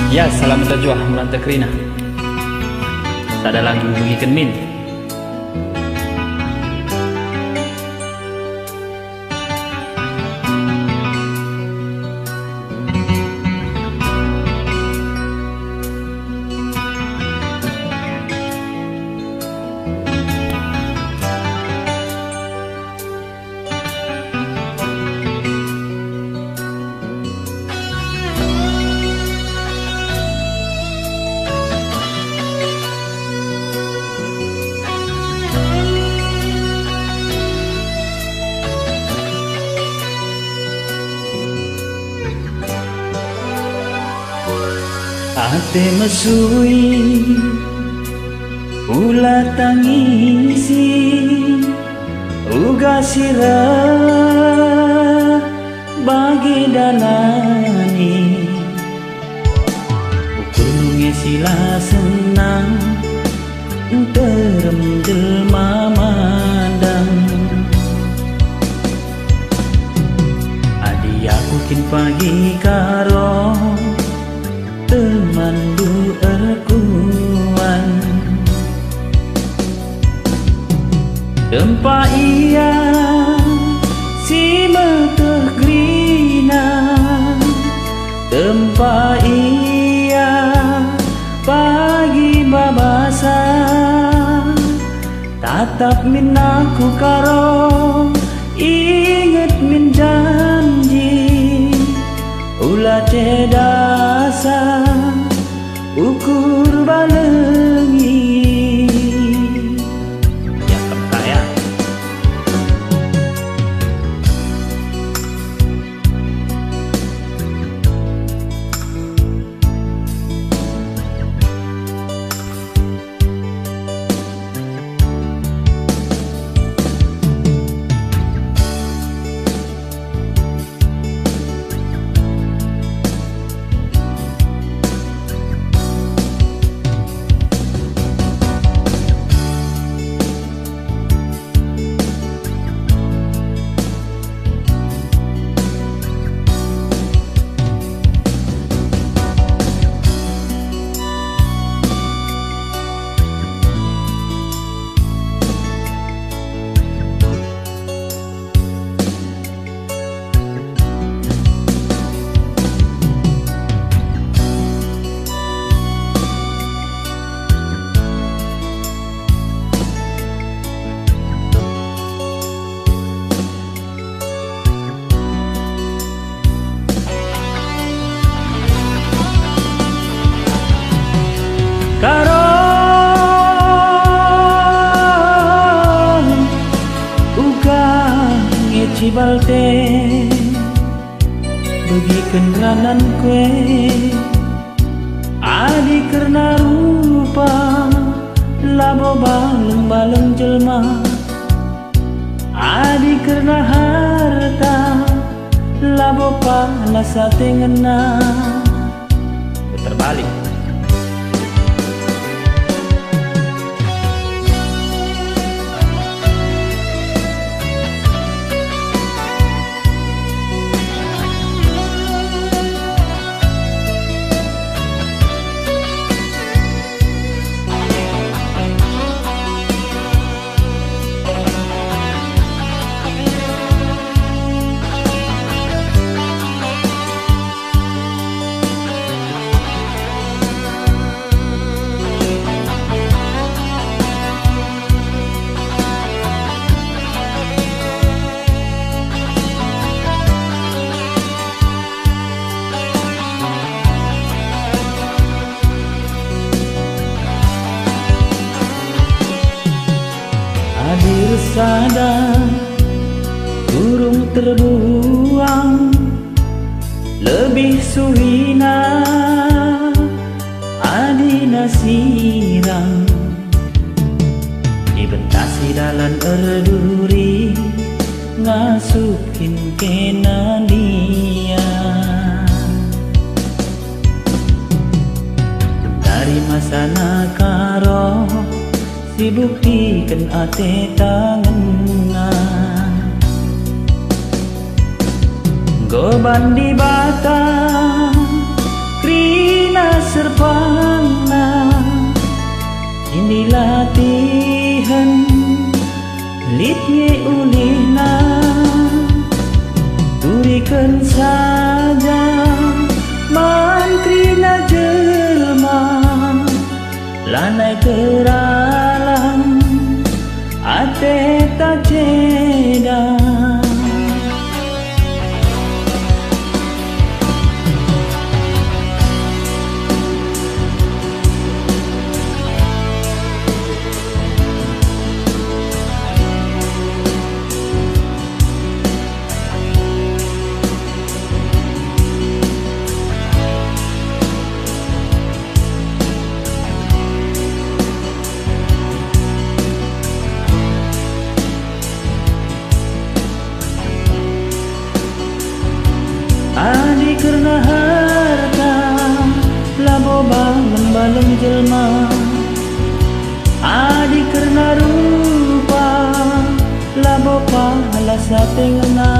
Ya, selamat tajwa melanta kerina. Tak ada lagi bagikan min. Ate mesui ulah tangisi uga sirah bagi dalani ukurnya sila senang terem jelma mandang adi aku kin pagi karo teman du erkuan tempat ia si meteh grina tempat ia pagi babasa tatap min aku karo inget min janji ulah cedasa ukur balengi ya kaya cibalte bagi kendranan kue adi karena rupa labo baleng-baleng jelma adi karena harta labo panas hati ngena Terbalik. hadir sadar burung terbuang lebih suhina adina sirang dibentasi dalam erduri ngasukin kena dia dari masa nakaro dibuktikan ate tangan goban di bata krina serpana ini latihan litnya ulihna turikan saja mantrina jelma lanai teralam ate tak jeda. Adi karena harta laboba lembalem jelma, adi karena rupa laboba lasa tengena.